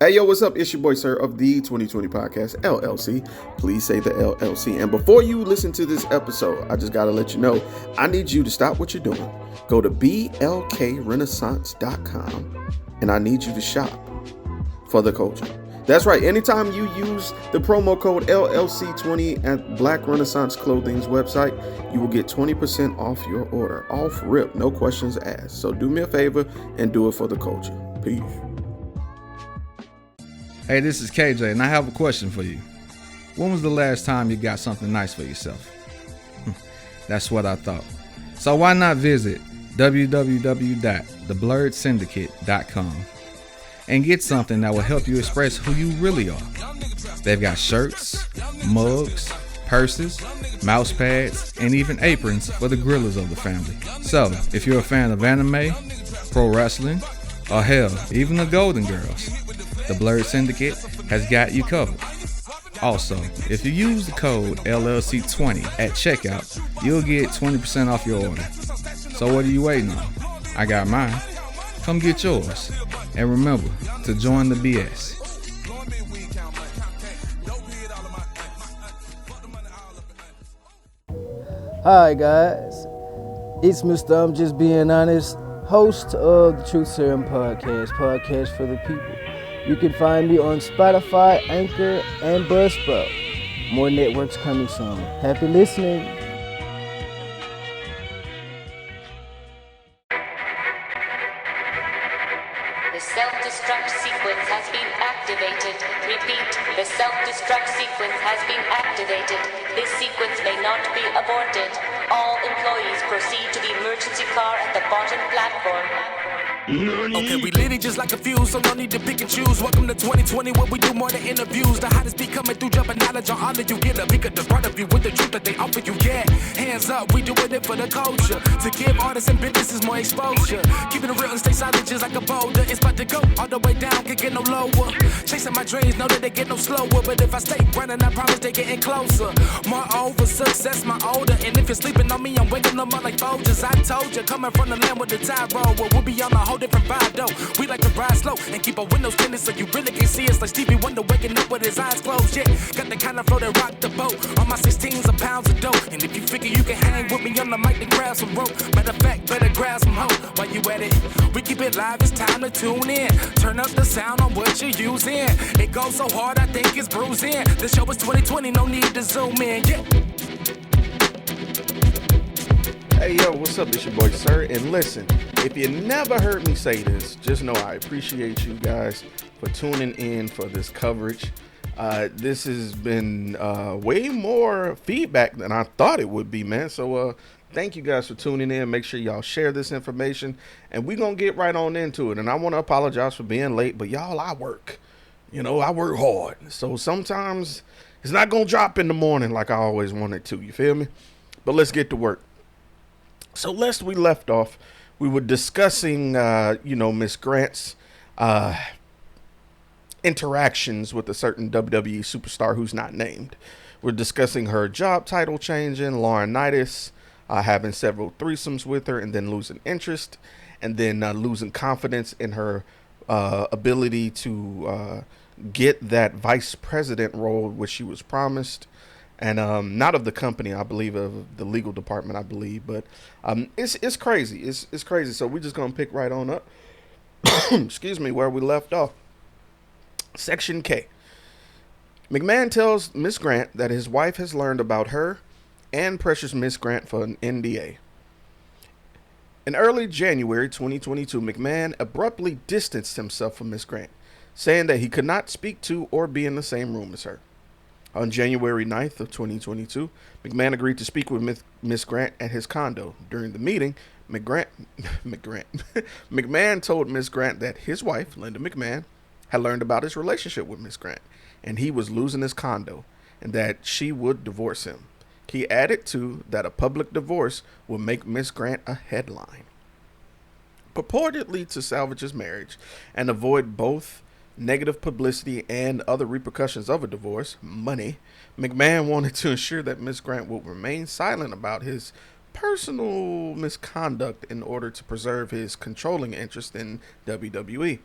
Hey, yo, what's up? It's your boy, Sir, of the 2020 Podcast, LLC. Please say the LLC. And before you listen to this episode, I just got to let you know, I need you to stop what you're doing. Go to blkrenaissance.com, and I need you to shop for the culture. That's right. Anytime you use the promo code LLC20 at Black Renaissance Clothing's website, you will get 20% off your order. Off rip, no questions asked. So do me a favor and do it for the culture. Peace. Hey, this is KJ, and I have a question for you. When was the last time you got something nice for yourself? That's what I thought. So why not visit www.theblurredsyndicate.com and get something that will help you express who you really are. They've got shirts, mugs, purses, mouse pads, and even aprons for the grillers of the family. So, if you're a fan of anime, pro wrestling, or hell, even the Golden Girls, the Blurred Syndicate has got you covered. Also, if you use the code LLC20 at checkout, you'll get 20% off your order. So what are you waiting on? I got mine. Come get yours. And remember to join the BS. Hi guys, it's Mr. I'm Just Being Honest, host of the Truth Serum podcast for the people. You can find me on Spotify, Anchor, and Buzzsprout. More networks coming soon. Happy listening. The self-destruct sequence has been activated. Repeat, the self-destruct sequence has been activated. This sequence may not be aborted. All employees proceed to the emergency car at the bottom platform. Okay, we lit it just like a fuse, so no need to pick and choose. Welcome to 2020, where we do more than interviews. The hottest be coming through, dropping knowledge on all of you. Get a peek at the front of you with the truth that they offer you. Yeah, hands up, we doing it for the culture. To give artists and businesses more exposure. Keeping it real and stay silent just like a boulder. It's about to go all the way down, can't get no lower. Chasing my dreams, know that they get no slower. But if I stay running, I promise they getting closer. Moreover, success my older. And if you're sleeping on me, I'm waking them up like Folgers. I told you, coming from the land with the tide roll. Well, we'll be on a whole different vibe though. We like to ride slow and keep our windows tinted so you really can see us like Stevie Wonder waking up with his eyes closed. Yeah, got the kind of flow that rock the boat. On my 16s of pounds of dope. And if you figure you can hang with me on the mic, then grab some rope. Matter of fact, better grab some hope. While you at it, we keep it live, it's time to tune in. Turn up the sound on what you're using. It goes so hard, I think it's bruising. The show is 2020, no need to zoom in. Yeah. Hey, yo, what's up? It's your boy, Sir. And listen, if you never heard me say this, just know I appreciate you guys for tuning in for this coverage. This has been way more feedback than I thought it would be, man. So thank you guys for tuning in. Make sure y'all share this information. And we're going to get right on into it. And I want to apologize for being late. But y'all, I work. You know, I work hard. So sometimes it's not going to drop in the morning like I always want it to. You feel me? But let's get to work. So last we left off, we were discussing, Miss Grant's interactions with a certain WWE superstar who's not named. We're discussing her job title changing, Laurinaitis, having several threesomes with her, and then losing interest, and then losing confidence in her ability to get that vice president role which she was promised. And not of the company, I believe, of the legal department, I believe. But it's crazy. It's crazy. So we're just going to pick right on up. Excuse me, where we left off. Section K. McMahon tells Miss Grant that his wife has learned about her and pressures Miss Grant for an NDA. In early January 2022, McMahon abruptly distanced himself from Miss Grant, saying that he could not speak to or be in the same room as her. On January 9th of 2022, McMahon agreed to speak with Miss Grant at his condo. During the meeting, McMahon told Miss Grant that his wife, Linda McMahon, had learned about his relationship with Miss Grant, and he was losing his condo, and that she would divorce him. He added, too, that a public divorce would make Miss Grant a headline. Purportedly to salvage his marriage and avoid both negative publicity and other repercussions of a divorce, money, McMahon wanted to ensure that Miss Grant would remain silent about his personal misconduct in order to preserve his controlling interest in WWE.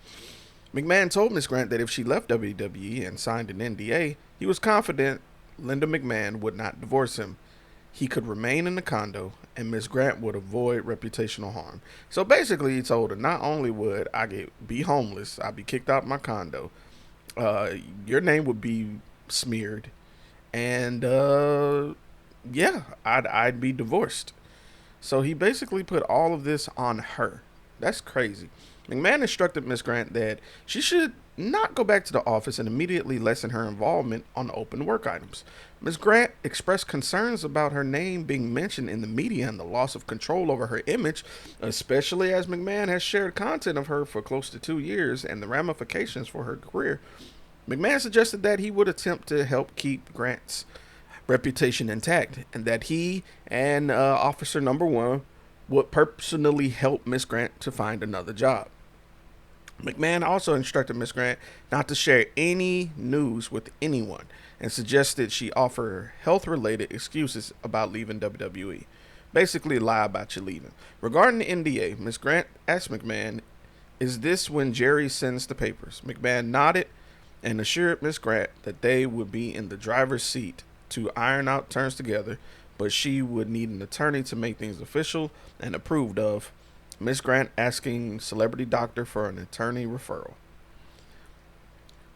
McMahon told Miss Grant that if she left WWE and signed an NDA, he was confident Linda McMahon would not divorce him. He could remain in the condo, and Miss Grant would avoid reputational harm. So basically, he told her not only would I be homeless, I'd be kicked out of my condo, your name would be smeared, and yeah, I'd be divorced. So he basically put all of this on her. That's crazy. McMahon instructed Miss Grant that she should not go back to the office and immediately lessen her involvement on open work items. Ms. Grant expressed concerns about her name being mentioned in the media and the loss of control over her image, especially as McMahon has shared content of her for close to 2 years and the ramifications for her career. McMahon suggested that he would attempt to help keep Grant's reputation intact and that he and Officer Number 1 would personally help Miss Grant to find another job. McMahon also instructed Miss Grant not to share any news with anyone and suggested she offer health-related excuses about leaving WWE. Basically, lie about you leaving. Regarding the NDA, Miss Grant asked McMahon, "Is this when Jerry sends the papers?" McMahon nodded and assured Miss Grant that they would be in the driver's seat to iron out terms together, but she would need an attorney to make things official and approved of. Miss Grant asking Celebrity Doctor for an attorney referral.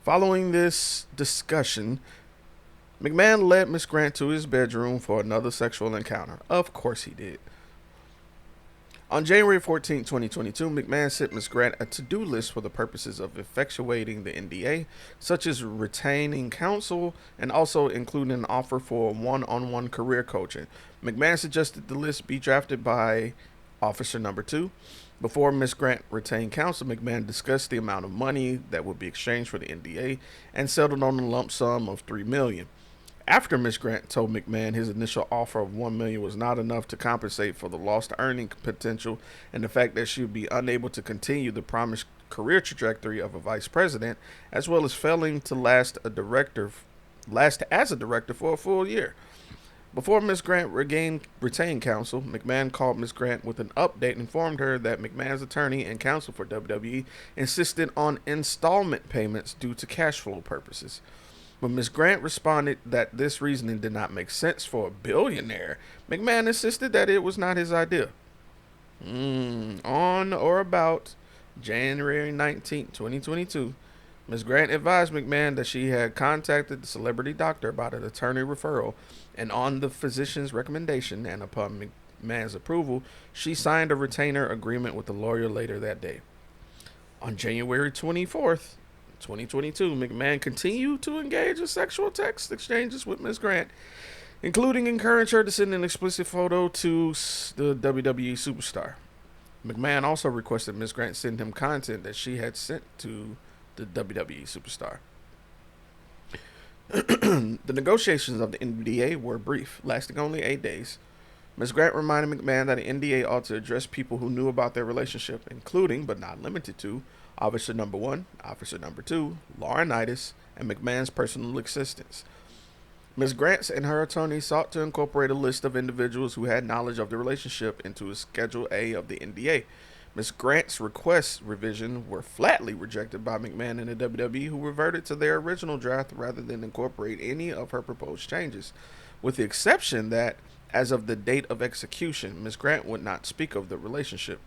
Following this discussion, McMahon led Miss Grant to his bedroom for another sexual encounter. Of course he did. On January 14, 2022, McMahon sent Miss Grant a to-do list for the purposes of effectuating the NDA, such as retaining counsel and also including an offer for one-on-one career coaching. McMahon suggested the list be drafted by Officer Number 2. Before Miss Grant retained counsel, McMahon discussed the amount of money that would be exchanged for the NDA and settled on a lump sum of $3 million. After Miss Grant told McMahon his initial offer of $1 million was not enough to compensate for the lost earning potential and the fact that she would be unable to continue the promised career trajectory of a vice president, as well as failing to last as a director for a full year. Before Miss Grant retained counsel, McMahon called Miss Grant with an update and informed her that McMahon's attorney and counsel for WWE insisted on installment payments due to cash flow purposes. But Miss Grant responded that this reasoning did not make sense for a billionaire. McMahon insisted that it was not his idea. On or about January 19, 2022, Ms. Grant advised McMahon that she had contacted the Celebrity Doctor about an attorney referral, and on the physician's recommendation and upon McMahon's approval, she signed a retainer agreement with the lawyer later that day. On January 24th, 2022, McMahon continued to engage in sexual text exchanges with Ms. Grant, including encouraging her to send an explicit photo to the WWE superstar. McMahon also requested Ms. Grant send him content that she had sent to the WWE superstar. The negotiations of the NDA were brief, lasting only 8 days. Ms. Grant reminded McMahon that the NDA ought to address people who knew about their relationship, including, but not limited to, Officer Number 1, Officer Number 2, Laurinaitis, and McMahon's personal assistants. Ms. Grant and her attorney sought to incorporate a list of individuals who had knowledge of the relationship into a Schedule A of the NDA. Ms. Grant's requests revision were flatly rejected by McMahon and the WWE, who reverted to their original draft rather than incorporate any of her proposed changes, with the exception that, as of the date of execution, Ms. Grant would not speak of the relationship.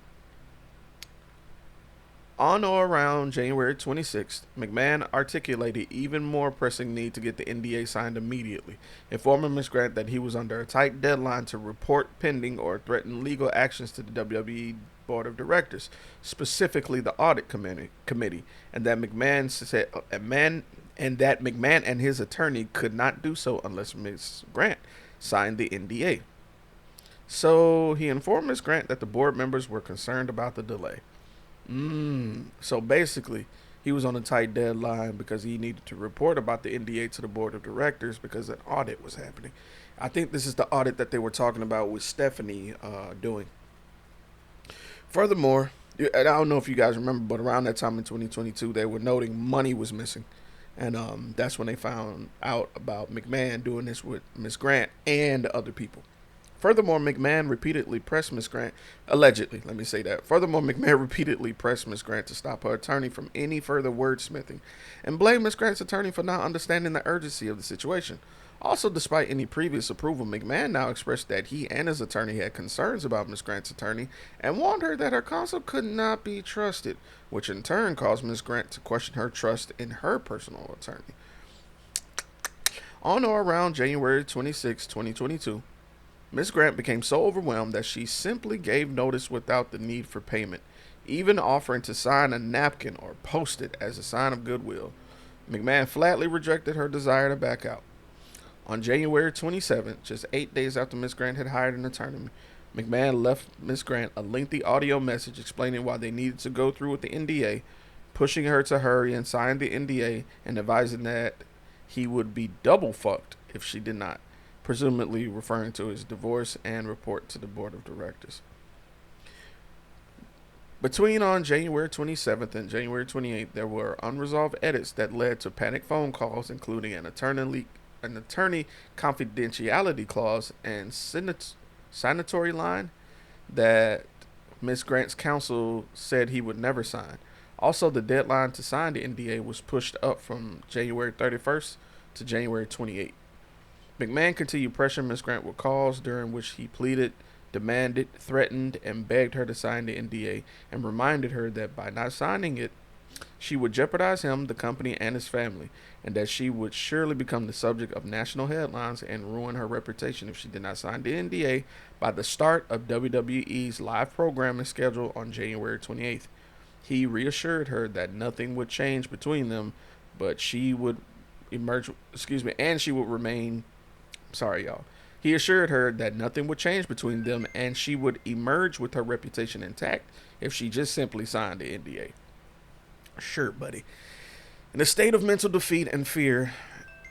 On or around January 26th, McMahon articulated even more pressing need to get the NDA signed immediately, informing Ms. Grant that he was under a tight deadline to report pending or threatened legal actions to the WWE Board of Directors, specifically the Audit Committee, and that McMahon and his attorney could not do so unless Ms. Grant signed the NDA. So he informed Ms. Grant that the board members were concerned about the delay. So basically, he was on a tight deadline because he needed to report about the NDA to the board of directors because an audit was happening. I think this is the audit that they were talking about with Stephanie doing. Furthermore, I don't know if you guys remember, but around that time in 2022, they were noting money was missing. And that's when they found out about McMahon doing this with Ms. Grant and other people. Furthermore, McMahon repeatedly pressed Miss Grant, allegedly, let me say that. Furthermore, McMahon repeatedly pressed Miss Grant to stop her attorney from any further wordsmithing and blamed Miss Grant's attorney for not understanding the urgency of the situation. Also, despite any previous approval, McMahon now expressed that he and his attorney had concerns about Miss Grant's attorney and warned her that her counsel could not be trusted, which in turn caused Miss Grant to question her trust in her personal attorney. On or around January 26, 2022, Miss Grant became so overwhelmed that she simply gave notice without the need for payment, even offering to sign a napkin or post it as a sign of goodwill. McMahon flatly rejected her desire to back out. On January 27th, just 8 days after Miss Grant had hired an attorney, McMahon left Miss Grant a lengthy audio message explaining why they needed to go through with the NDA, pushing her to hurry and sign the NDA, and advising that he would be double fucked if she did not, presumably referring to his divorce and report to the board of directors. Between on January 27th and January 28th, there were unresolved edits that led to panic phone calls, including an attorney confidentiality clause and signatory line that Miss Grant's counsel said he would never sign. Also, the deadline to sign the NDA was pushed up from January 31st to January 28th. McMahon continued pressuring Miss Grant with calls during which he pleaded, demanded, threatened, and begged her to sign the NDA and reminded her that by not signing it, she would jeopardize him, the company, and his family, and that she would surely become the subject of national headlines and ruin her reputation if she did not sign the NDA by the start of WWE's live programming schedule on January 28th. He reassured her that nothing would change between them, but she would remain. Sorry, y'all. He assured her that nothing would change between them and she would emerge with her reputation intact if she just simply signed the NDA. Sure, buddy. In a state of mental defeat and fear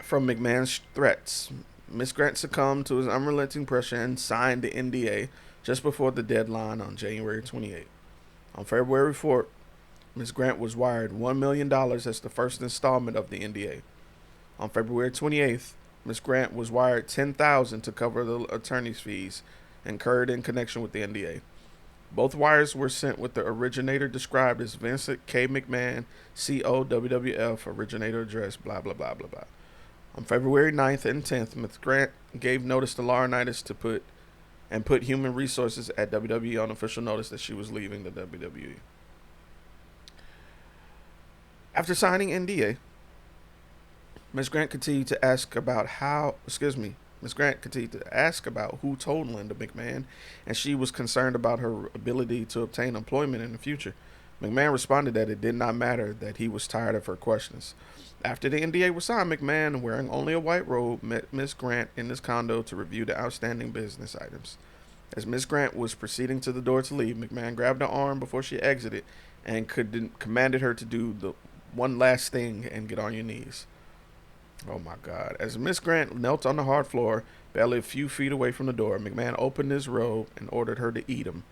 from McMahon's threats, Miss Grant succumbed to his unrelenting pressure and signed the NDA just before the deadline on January 28th. On February 4th, Miss Grant was wired $1 million as the first installment of the NDA. On February 28th, Miss Grant was wired $10,000 to cover the attorney's fees incurred in connection with the NDA. Both wires were sent with the originator described as Vincent K. McMahon, CO, WWF, originator address, blah, blah, blah, blah, blah. On February 9th and 10th, Miss Grant gave notice to Laurinaitis to put human resources at WWE on official notice that she was leaving the WWE. After signing NDA, Miss Grant continued to ask about who told Linda McMahon, and she was concerned about her ability to obtain employment in the future. McMahon responded that it did not matter, that he was tired of her questions. After the NDA was signed, McMahon, wearing only a white robe, met Miss Grant in his condo to review the outstanding business items. As Miss Grant was proceeding to the door to leave, McMahon grabbed her arm before she exited and commanded her to do the one last thing and get on your knees. Oh my God. As Miss Grant knelt on the hard floor, barely a few feet away from the door, McMahon opened his robe and ordered her to eat him.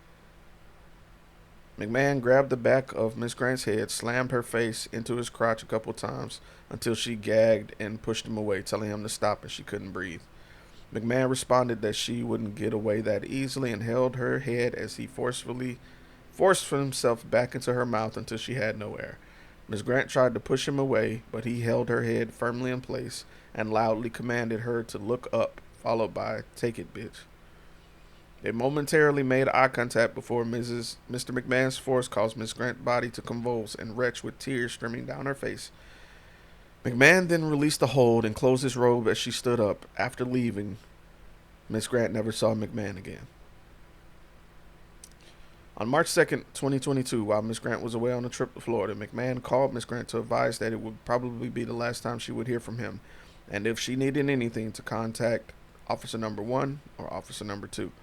McMahon grabbed the back of Miss Grant's head, slammed her face into his crotch a couple times until she gagged and pushed him away, telling him to stop as she couldn't breathe. McMahon responded that she wouldn't get away that easily and held her head as he forced himself back into her mouth until she had no air. Miss Grant tried to push him away, but he held her head firmly in place and loudly commanded her to look up, followed by, "Take it, bitch." They momentarily made eye contact before Mr. McMahon's force caused Miss Grant's body to convulse and retch with tears streaming down her face. McMahon then released the hold and closed his robe as she stood up. After leaving, Miss Grant never saw McMahon again. On March 2nd, 2022, while Miss Grant was away on a trip to Florida, McMahon called Miss Grant to advise that it would probably be the last time she would hear from him, and if she needed anything, to contact Officer Number 1 or Officer Number 2.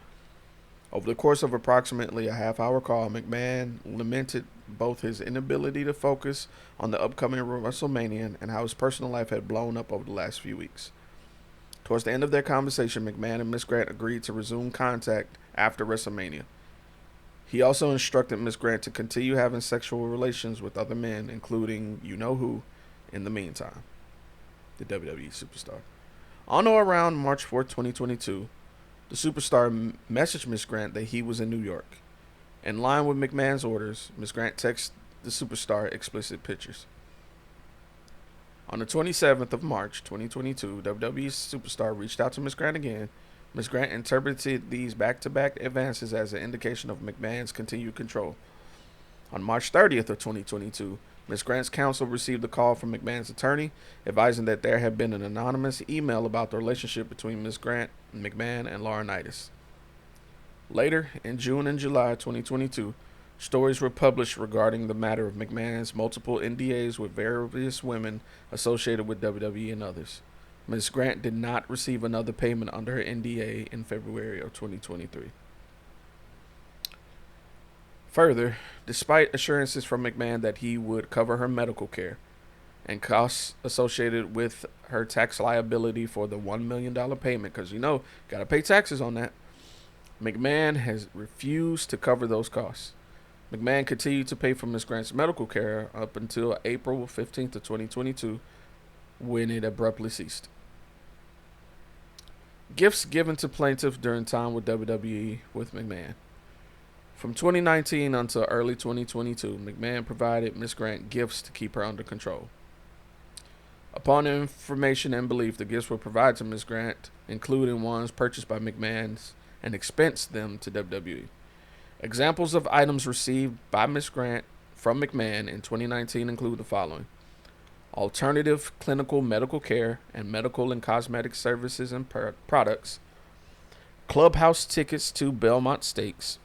Over the course of approximately a half-hour call, McMahon lamented both his inability to focus on the upcoming WrestleMania and how his personal life had blown up over the last few weeks. Towards the end of their conversation, McMahon and Miss Grant agreed to resume contact after WrestleMania. He also instructed Miss Grant to continue having sexual relations with other men, including you-know-who, in the meantime. The WWE superstar. On or around March 4th, 2022, The superstar messaged Miss Grant that he was in New York. In line with McMahon's orders, Miss Grant texted the superstar explicit pictures. On the 27th of March, 2022, WWE superstar reached out to Miss Grant again. Miss Grant interpreted these back-to-back advances as an indication of McMahon's continued control. On March 30th of 2022, Miss Grant's counsel received a call from McMahon's attorney advising that there had been an anonymous email about the relationship between Miss Grant, McMahon, and Laurinaitis. Later, in June and July 2022, stories were published regarding the matter of McMahon's multiple NDAs with various women associated with WWE and others. Ms. Grant did not receive another payment under her NDA in February of 2023. Further, despite assurances from McMahon that he would cover her medical care and costs associated with her tax liability for the $1 million payment, because got to pay taxes on that, McMahon has refused to cover those costs. McMahon continued to pay for Ms. Grant's medical care up until April 15th of 2022, when it abruptly ceased. Gifts given to plaintiff during time with WWE with McMahon. From 2019 until early 2022, McMahon provided Ms. Grant gifts to keep her under control. Upon information and belief, the gifts were provided to Ms. Grant, including ones purchased by McMahon's, and expensed them to WWE. Examples of items received by Ms. Grant from McMahon in 2019 include the following: alternative clinical medical care and medical and cosmetic services and products, clubhouse tickets to Belmont Stakes,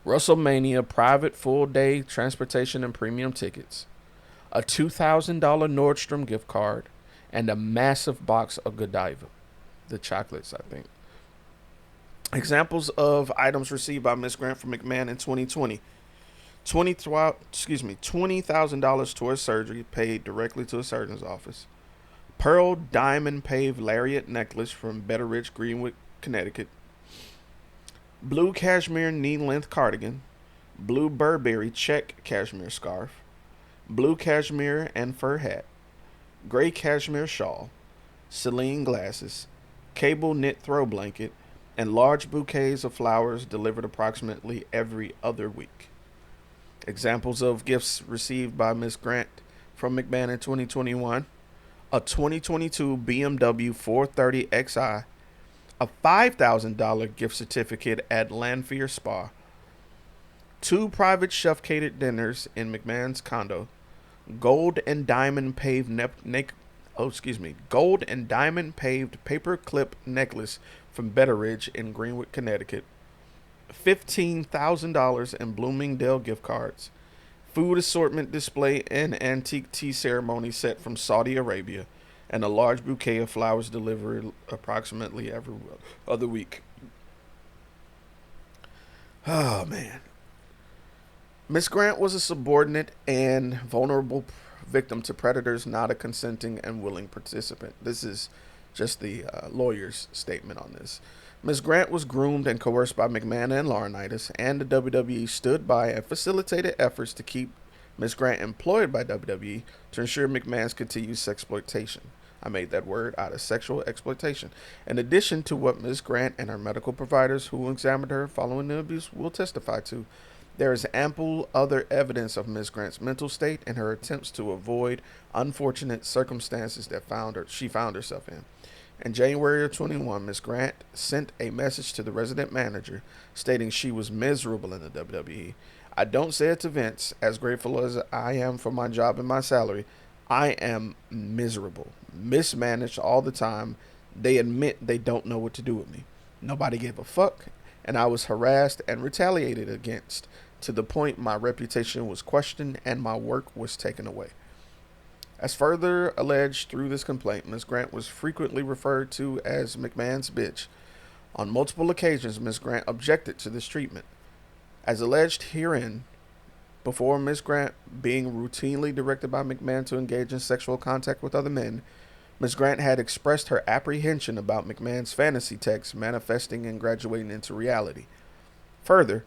WrestleMania private full-day transportation and premium tickets, a $2,000 Nordstrom gift card, and a massive box of Godiva, the chocolates, I think. Examples of items received by Ms. Grant from McMahon in 2020. $20,000 towards surgery paid directly to a surgeon's office. Pearl diamond paved lariat necklace from Betteridge, Greenwood, Connecticut. Blue cashmere knee-length cardigan. Blue Burberry check cashmere scarf. Blue cashmere and fur hat. Gray cashmere shawl. Celine glasses. Cable knit throw blanket. And large bouquets of flowers delivered approximately every other week. Examples of gifts received by Ms. Grant from McMahon in 2021: a 2022 BMW 430xi, a $5,000 gift certificate at Lanphier Spa, 2 private chef-catered dinners in McMahon's condo, gold and diamond paved paperclip necklace from Betteridge in Greenwood, Connecticut, $15,000 in Bloomingdale gift cards, food assortment display and antique tea ceremony set from Saudi Arabia, and a large bouquet of flowers delivered approximately every other week. Oh, man. Miss Grant was a subordinate and vulnerable victim to predators, not a consenting and willing participant. This is just the lawyer's statement on this. Ms. Grant was groomed and coerced by McMahon and Laurinaitis, and the WWE stood by and facilitated efforts to keep Ms. Grant employed by WWE to ensure McMahon's continued sexploitation. I made that word out of sexual exploitation. In addition to what Ms. Grant and her medical providers who examined her following the abuse will testify to, there is ample other evidence of Ms. Grant's mental state and her attempts to avoid unfortunate circumstances that she found herself in. In January of 21, Ms. Grant sent a message to the resident manager stating she was miserable in the WWE. I don't say it to Vince, as grateful as I am for my job and my salary. I am miserable, mismanaged all the time. They admit they don't know what to do with me. Nobody gave a fuck, and I was harassed and retaliated against, to the point my reputation was questioned and my work was taken away. As further alleged through this complaint, Ms. Grant was frequently referred to as McMahon's bitch. On multiple occasions, Ms. Grant objected to this treatment. As alleged herein, before Ms. Grant being routinely directed by McMahon to engage in sexual contact with other men, Ms. Grant had expressed her apprehension about McMahon's fantasy texts manifesting and graduating into reality. Further,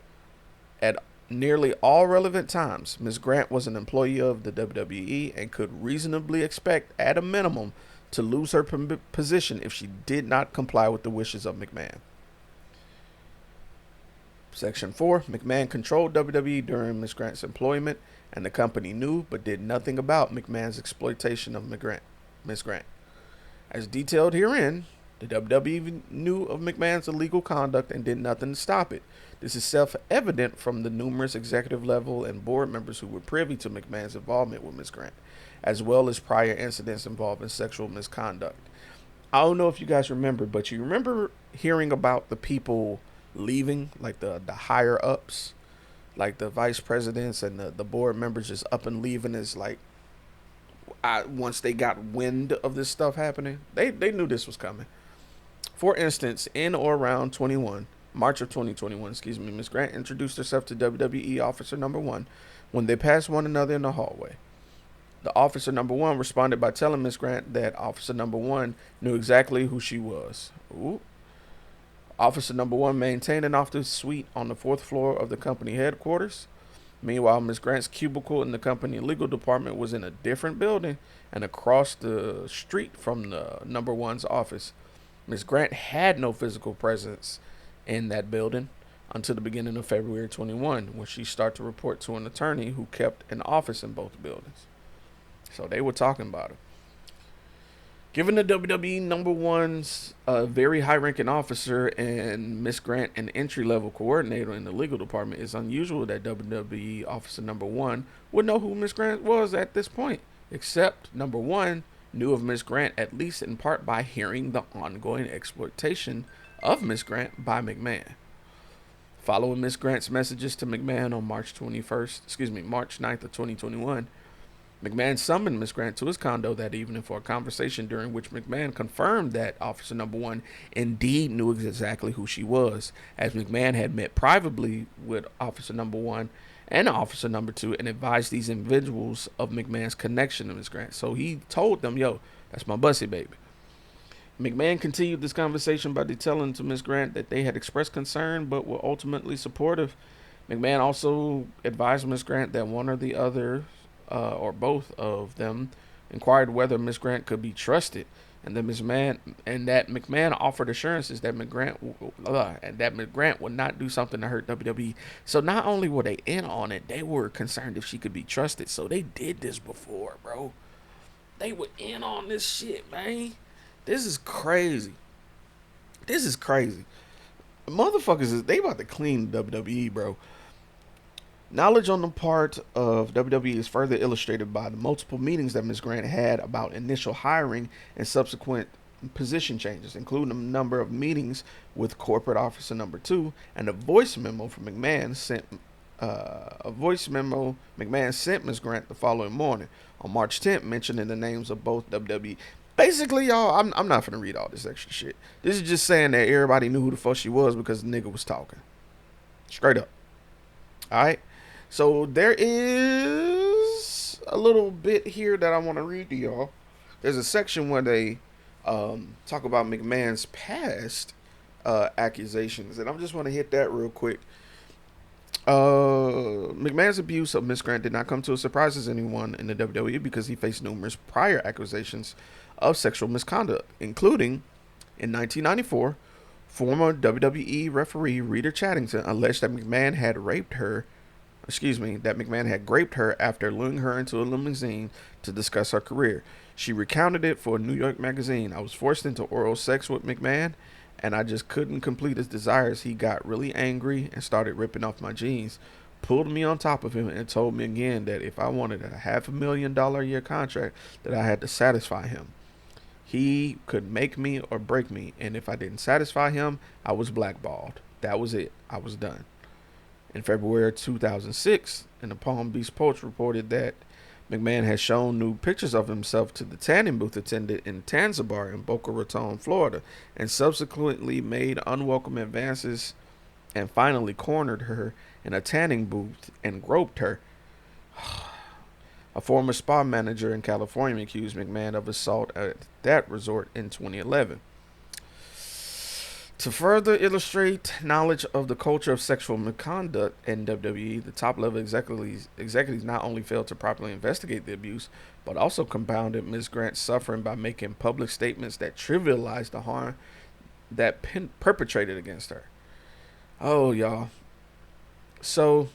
at nearly all relevant times, Ms. Grant was an employee of the WWE and could reasonably expect, at a minimum, to lose her position if she did not comply with the wishes of McMahon. Section 4, McMahon controlled WWE during Ms. Grant's employment, and the company knew but did nothing about McMahon's exploitation of Ms. Grant. As detailed herein, the WWE knew of McMahon's illegal conduct and did nothing to stop it. This is self-evident from the numerous executive level and board members who were privy to McMahon's involvement with Ms. Grant, as well as prior incidents involving sexual misconduct. I don't know if you guys remember, but you remember hearing about the people leaving, like the higher ups, like the vice presidents and the board members just up and leaving is like, once they got wind of this stuff happening, they knew this was coming. For instance, in or around March of 2021, Ms. Grant introduced herself to WWE Officer Number 1 when they passed one another in the hallway. The Officer Number 1 responded by telling Ms. Grant that Officer Number 1 knew exactly who she was. Ooh. Officer Number 1 maintained an office suite on the 4th floor of the company headquarters. Meanwhile, Ms. Grant's cubicle in the company legal department was in a different building and across the street from the Number 1's office. Ms. Grant had no physical presence in that building until the beginning of February 21, when she started to report to an attorney who kept an office in both buildings. So they were talking about her. Given the WWE Number 1's very high-ranking officer and Ms. Grant an entry-level coordinator in the legal department, it's unusual that WWE Officer Number 1 would know who Ms. Grant was at this point, except Number 1 knew of Ms. Grant at least in part by hearing the ongoing exploitation of Ms. Grant by McMahon. Following Ms. Grant's messages to McMahon on March 9th of 2021, McMahon summoned Ms. Grant to his condo that evening for a conversation during which McMahon confirmed that Officer Number 1 indeed knew exactly who she was, as McMahon had met privately with Officer Number 1 and Officer Number 2 and advised these individuals of McMahon's connection to Ms. Grant. So he told them, yo, that's my bussy baby. McMahon continued this conversation by detailing to Ms. Grant that they had expressed concern but were ultimately supportive. McMahon also advised Ms. Grant that one or the other or both of them inquired whether Ms. Grant could be trusted, and that McMahon offered assurances that Ms. Grant would not do something to hurt WWE. So not only were they in on it, they were concerned if she could be trusted. So they did this before, bro. They were in on this shit, man. This is crazy. Motherfuckers, they about to clean WWE, bro. Knowledge on the part of WWE is further illustrated by the multiple meetings that Ms. Grant had about initial hiring and subsequent position changes, including a number of meetings with corporate officer number 2 and a voice memo from McMahon sent Ms. Grant the following morning on March 10th, mentioning the names of both WWE. Basically, y'all, I'm not finna read all this extra shit. This is just saying that everybody knew who the fuck she was because the nigga was talking. Straight up. Alright? So there is a little bit here that I want to read to y'all. There's a section where they talk about McMahon's past accusations, and I just want to hit that real quick. McMahon's abuse of Ms. Grant did not come to a surprise as anyone in the WWE because he faced numerous prior accusations of sexual misconduct, including in 1994, former WWE referee Rita Chattington alleged that McMahon had graped her after luring her into a limousine to discuss her career. She recounted it for a New York magazine. I was forced into oral sex with McMahon, and I just couldn't complete his desires. He got really angry and started ripping off my jeans, pulled me on top of him, and told me again that if I wanted a $500,000 a year contract, that I had to satisfy him. He could make me or break me, and if I didn't satisfy him, I was blackballed. That was it. I was done. In February 2006, and the Palm Beach Post reported that McMahon had shown nude pictures of himself to the tanning booth attendant in Tanzabar in Boca Raton, Florida, and subsequently made unwelcome advances and finally cornered her in a tanning booth and groped her. A former spa manager in California accused McMahon of assault at that resort in 2011. To further illustrate knowledge of the culture of sexual misconduct in WWE, the top-level executives not only failed to properly investigate the abuse, but also compounded Ms. Grant's suffering by making public statements that trivialized the harm that perpetrated against her. Oh, y'all. So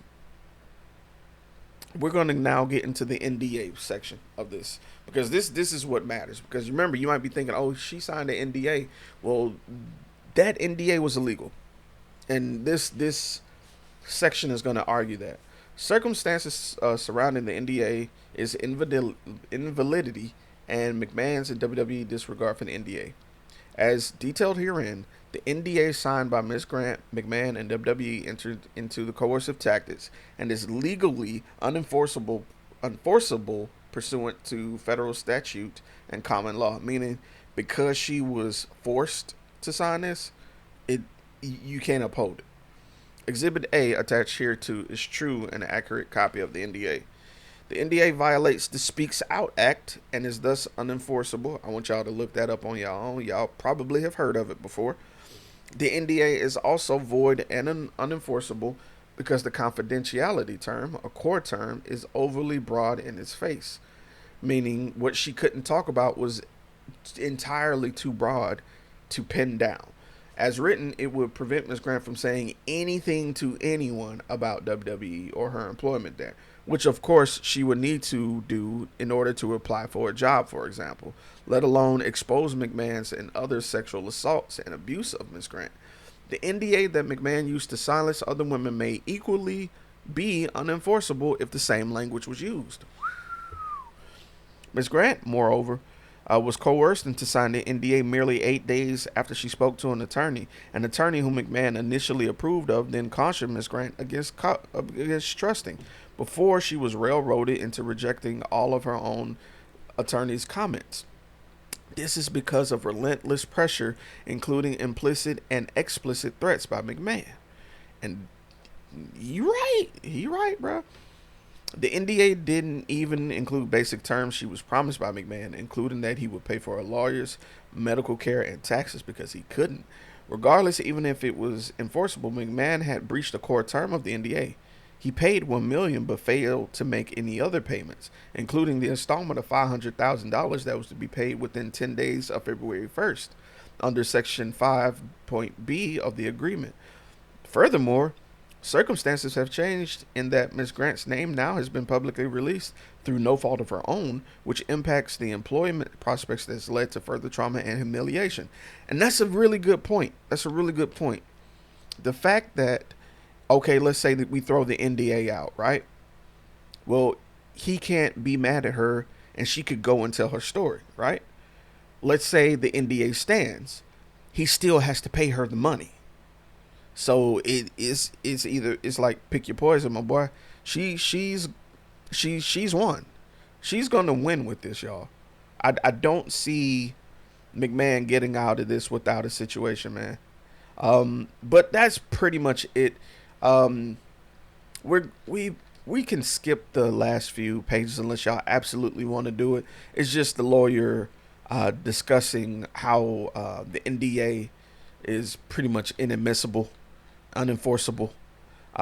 we're going to now get into the NDA section of this, because this is what matters. Because remember, you might be thinking, oh, she signed an NDA. Well, that NDA was illegal, and this section is going to argue that circumstances surrounding the NDA is invalidity and McMahon's and WWE disregard for the NDA. As detailed herein, the NDA signed by Ms. Grant, McMahon, and WWE entered into the coercive tactics and is legally unenforceable pursuant to federal statute and common law. Meaning, because she was forced to sign this, you can't uphold it. Exhibit A attached here to is true and accurate copy of the NDA. The NDA violates the Speaks Out Act and is thus unenforceable. I want y'all to look that up on y'all own. Y'all probably have heard of it before. The NDA is also void and unenforceable because the confidentiality term, a core term, is overly broad in its face. Meaning what she couldn't talk about was entirely too broad to pin down. As written, it would prevent Ms. Grant from saying anything to anyone about WWE or her employment there, which of course she would need to do in order to apply for a job, for example, let alone expose McMahon's and other sexual assaults and abuse of Ms. Grant. The NDA that McMahon used to silence other women may equally be unenforceable if the same language was used. Ms. Grant, moreover, was coerced into signing the NDA merely 8 days after she spoke to an attorney whom McMahon initially approved of, then cautioned Ms. Grant against trusting, before she was railroaded into rejecting all of her own attorney's comments. This is because of relentless pressure, including implicit and explicit threats by McMahon. And he right, bro. The NDA didn't even include basic terms she was promised by McMahon, including that he would pay for her lawyers, medical care, and taxes, because he couldn't. Regardless, even if it was enforceable, McMahon had breached a core term of the NDA. He paid $1 million but failed to make any other payments, including the installment of $500,000 that was to be paid within 10 days of February 1st, under Section 5.B of the agreement. Furthermore, circumstances have changed in that Ms. Grant's name now has been publicly released through no fault of her own, which impacts the employment prospects that's led to further trauma and humiliation. And that's a really good point. The fact that, okay, let's say that we throw the NDA out, right? Well, he can't be mad at her and she could go and tell her story, right? Let's say the NDA stands. He still has to pay her the money. So it's like pick your poison, my boy. She's won. She's gonna win with this, y'all. I don't see McMahon getting out of this without a situation, man. But that's pretty much it. We can skip the last few pages unless y'all absolutely want to do it. It's just the lawyer discussing how the NDA is pretty much inadmissible, unenforceable.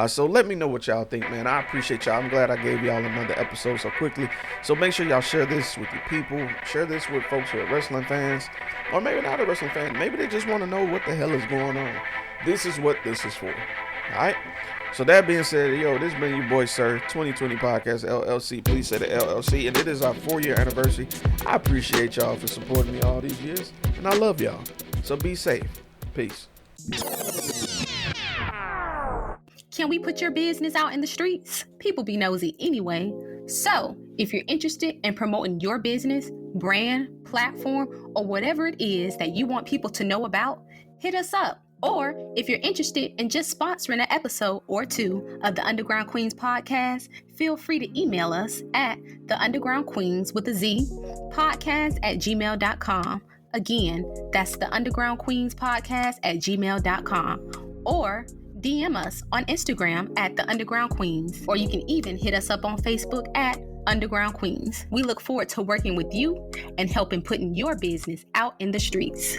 So let me know what y'all think, man. I appreciate y'all. I'm glad I gave y'all another episode so quickly. So make sure y'all share this with your people. Share this with folks who are wrestling fans, or maybe not a wrestling fan. Maybe they just want to know what the hell is going on. This is what this is for. All right. So that being said, this has been your boy, Sir, 2020 Podcast LLC. Please say the LLC. And it is our 4-year anniversary. I appreciate y'all for supporting me all these years. And I love y'all. So be safe. Peace. Can we put your business out in the streets? People be nosy anyway. So if you're interested in promoting your business, brand, platform, or whatever it is that you want people to know about, hit us up. Or if you're interested in just sponsoring an episode or two of the Underground Queens podcast, feel free to email us at theundergroundqueens with a Z podcast@gmail.com. Again, that's the Underground Queens podcast@gmail.com. Or DM us on Instagram at the Underground Queens, or you can even hit us up on Facebook at Underground Queens. We look forward to working with you and helping putting your business out in the streets.